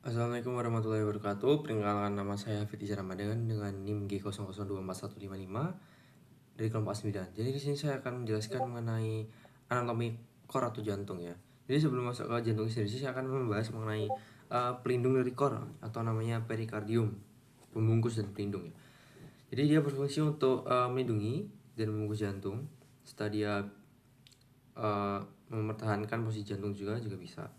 Assalamualaikum warahmatullahi wabarakatuh. Perkenalkan, nama saya Fitri Ramadan dengan NIM G00244155 dari kelompok A9. Jadi di sini saya akan menjelaskan mengenai anatomi kor atau jantung ya. Jadi sebelum masuk ke jantung sendiri, saya akan membahas mengenai pelindung dari kor atau namanya perikardium, pembungkus dan pelindung ya. Jadi dia berfungsi untuk melindungi dan membungkus jantung. Setelah dia mempertahankan posisi jantung juga bisa.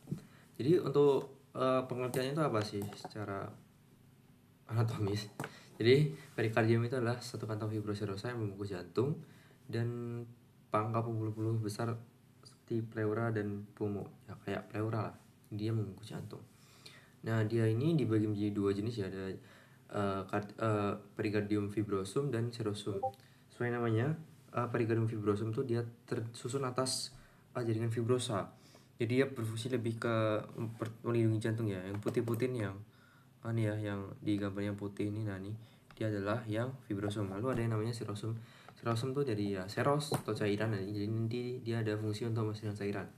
Jadi untuk pengertiannya itu apa sih secara anatomis? Jadi perikardium itu adalah satu kantong fibroserosa yang membungkus jantung dan pangkal pembuluh-pembuluh besar seperti pleura dan pulmo, ya kayak pleura lah, dia membungkus jantung. Nah, dia ini dibagi menjadi dua jenis ya, ada perikardium fibrosum dan serosum. Sesuai namanya, perikardium fibrosum itu dia tersusun atas jaringan fibrosa. Jadi dia berfungsi lebih ke melindungi jantung ya. Yang putih-putih yang ini ya, yang di gambar yang putih ini, nah nih dia adalah yang fibrosum. Lalu ada yang namanya serosum. Serosum tuh jadi ya seros atau cairan, jadi nanti dia ada fungsi untuk menghasilkan cairan.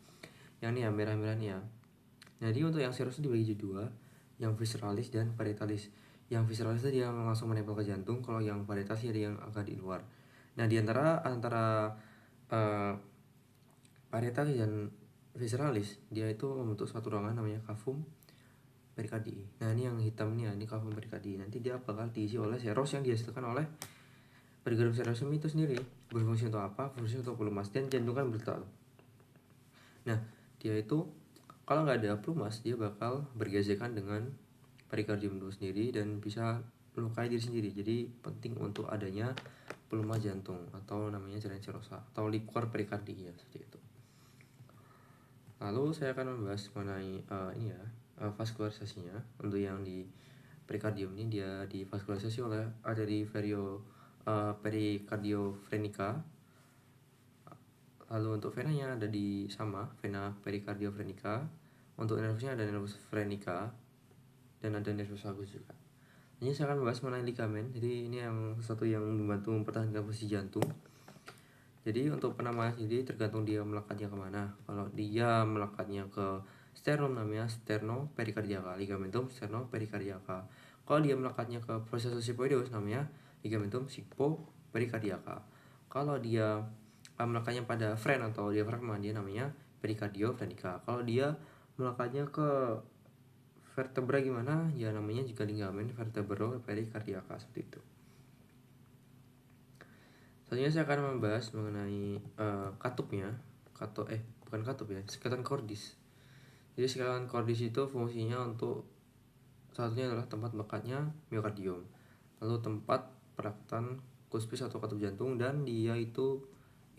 Yang ini ya merah-merah nih ya. Jadi untuk yang serosum dibagi jadi dua, yang visceralis dan parietalis. Yang visceralis itu dia langsung menempel ke jantung, kalau yang parietalis ada yang agak di luar. Nah, di antara uh, parietalis dan visceralis, dia itu membentuk suatu ruangan namanya cavum pericardi. Nah, ini yang hitam nih, ini cavum pericardi. Nanti dia bakal diisi oleh seros yang dihasilkan oleh pericardium serosum itu sendiri. Berfungsi untuk apa? Berfungsi untuk pelumas, dan jantung kan berdetak. Nah, dia itu kalau nggak ada pelumas, dia bakal bergesekan dengan perikardium itu sendiri dan bisa melukai diri sendiri. Jadi penting untuk adanya pelumas jantung atau namanya jaringan serosa atau liquor perikardi ya, seperti itu. Lalu saya akan membahas mengenai vaskularisasinya. Untuk yang di perikardium ini, dia divaskularisasi oleh arteri pericardiofrenica. Lalu untuk venanya ada di sama vena pericardiofrenica. Untuk nervusnya ada nervus phrenica dan ada nervus vagus juga. Ini saya akan membahas mengenai ligamen. Jadi ini yang satu yang membantu mempertahankan posisi jantung. Jadi untuk penamaan sendiri tergantung dia melekatnya kemana. Kalau dia melekatnya ke sternum namanya sternopericardiaca, ligamentum sternopericardiaca. Kalau dia melekatnya ke processus sifoideus namanya ligamentum sigmopericardiaca. Kalau dia melekatnya pada fren atau diafragma, dia namanya pericardiofrenica. Kalau dia melekatnya ke vertebra gimana, ya namanya juga ligamen vertebropericardiaca, seperti itu. Selanjutnya saya akan membahas mengenai katupnya. Bukan katup ya, skeleton cordis. Jadi skeleton cordis itu fungsinya untuk satunya adalah tempat melekatnya miokardium, lalu tempat perakatan cuspis atau katup jantung, dan dia itu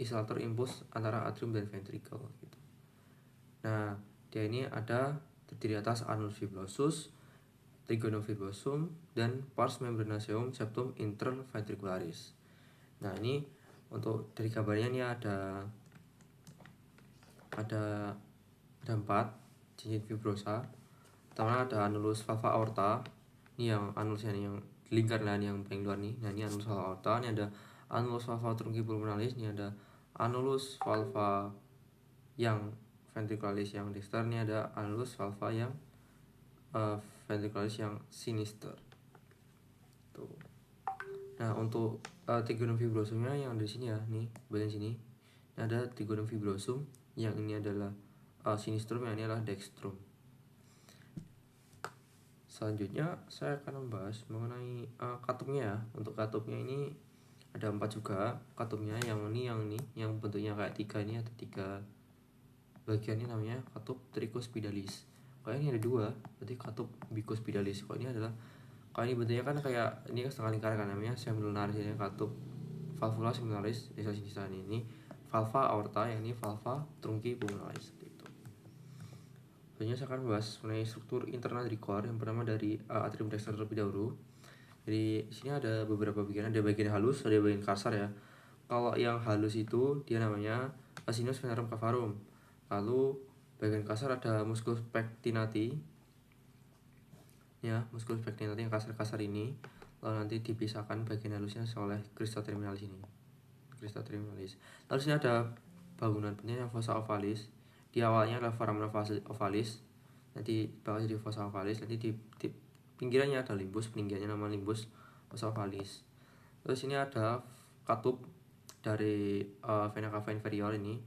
isolator impuls antara atrium dan ventricle gitu. Nah, dia ini terdiri atas annulus fibrosus, trigonum fibrosum, dan pars membranaceum septum interventricularis. Nah, ini untuk dari gambarnya ini ada 4 cincin fibrosa. Pertama ada annulus valva aorta. Ini yang annulusnya nih, yang lingkaran yang paling luar nih. Nah, ini annulus valva aorta. Ini ada annulus valva trunci pulmonalis. Ini ada annulus valva yang ventricularis yang dexter. Ini ada annulus valva yang ventricularis yang sinister. Tuh. Nah, untuk trigonum fibrosumnya yang di sini ya, nih bagian sini. Ini ada trigonum fibrosum, yang ini adalah sinistrum, yang ini adalah dextrum. Selanjutnya saya akan membahas mengenai katupnya ya. Untuk katupnya ini ada 4 juga katupnya. Yang bentuknya kayak 3, ini ada 3 bagian, ini namanya katup tricuspidalis. Kalau ini ada 2, berarti katup bicuspidalis. Kalau ini bentuknya kan kayak ini kan setengah lingkaran kan, namanya semillunaris. Ini katup valvula semillunaris. Sisa ini valva aorta, yang ini valva trunci pulmonalis, seperti itu. Selanjutnya saya akan membahas mengenai struktur internal dari core. Yang pertama dari atrium dexter terlebih dahulu. Jadi di sini ada beberapa bagian, ada bagian halus, ada bagian kasar ya. Kalau yang halus itu dia namanya sinus venerum cavarum. Lalu bagian kasar ada musculus pectinati. Ya, musculus pectinati yang kasar-kasar ini. Lalu nanti dipisahkan bagian halusnya oleh crista terminalis ini. Crista terminalis. Lalu sini ada bangunan penting yang fossa ovalis. Di awalnya adalah foramen ovalis, nanti bakal jadi fossa ovalis. Nanti di pinggirannya ada limbus, peninggiannya nama limbus fossa ovalis. Terus ini ada katup dari vena cava inferior, ini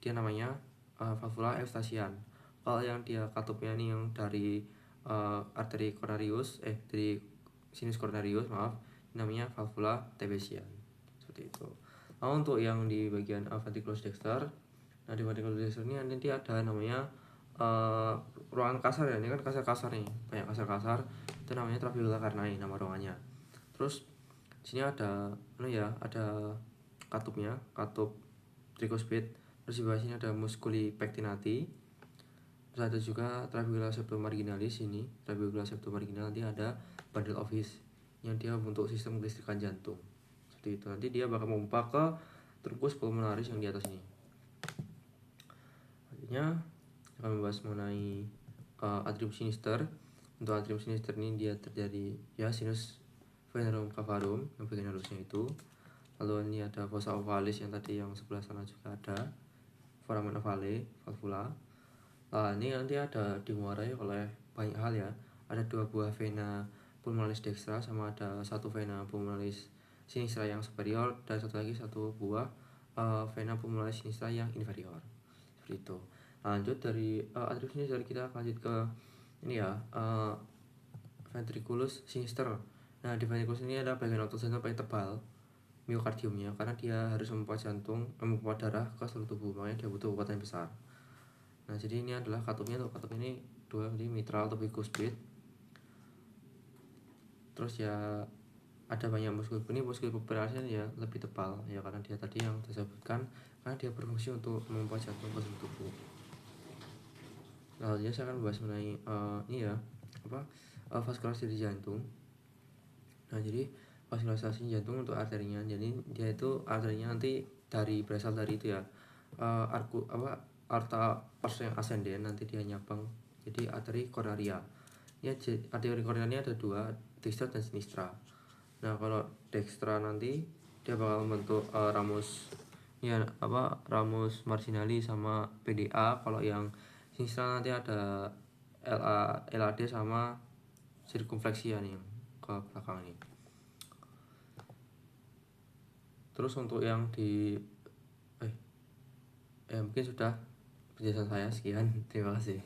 dia namanya valvula Eustachian. Kalau yang dia katupnya ini yang dari arteri coronarius dari sinus coronarius, maaf, namanya valvula Tebesian, seperti itu. Nah, untuk yang di bagian ventriculus dexter, nah di ventriculus dexter ini nanti ada namanya ruangan kasar ya, ini kan kasar nih, banyak kasar itu namanya trabecula carinae nama ruangannya. Terus sini ada ada katupnya, katup tricuspid. Terus di bawah sini ada musculi pectinati. Terus ada juga trabecula septum marginalis. Ini trabecula septum marginal, nanti ada bundle of His yang dia untuk sistem kelistrikan jantung, seperti itu. Nanti dia bakal memompa ke trubus pulmonaris yang di atas ini. Selanjutnya akan membahas mengenai atrium sinister. Untuk atrium sinister ini dia terjadi ya sinus venerum cavarum yang bagian halusnya itu. Lalu ini ada fossa ovalis yang tadi yang sebelah sana juga ada foramen ovale valvula. Nah, ini nanti ada dimuarai oleh banyak hal ya. Ada 2 buah vena pulmonalis dextra, sama ada 1 vena pulmonalis sinistra yang superior, dan satu buah vena pulmonalis sinistra yang inferior, seperti itu. Lanjut dari atrium sinister kita lanjut ke ini ya, ventriculus sinister. Nah, di ventriculus ini ada bagian otot jantung paling tebal, miokardiumnya, karena dia harus memompa darah ke seluruh tubuh, makanya dia butuh kekuatan yang besar. Nah, jadi ini adalah katupnya. Untuk katup ini 2, jadi mitral atau bicuspid. Terus ya ada banyak muskul puberalis ya lebih tebal ya, karena dia tadi yang disebutkan, karena dia berfungsi untuk memompa jantung ke seluruh tubuh. Nah, saya akan membahas mengenai ini ya, vaskularisasi jantung. Nah, jadi vaskularisasi jantung untuk arterinya, jadi dia itu arterinya nanti berasal dari itu ya, arta pars yang ascenden, nanti dia nyabang jadi arteri coronaria. Ya, arteri coronaria ada 2, dextra dan sinistra. Nah, kalau dextra nanti dia bakal membentuk ramus ya, ramus marginalis sama PDA. Kalau yang sinistra nanti ada LAD sama sirkumfleksia nih yang ke belakang ini. Terus untuk yang di mungkin sudah penjelasan saya, sekian, terima kasih.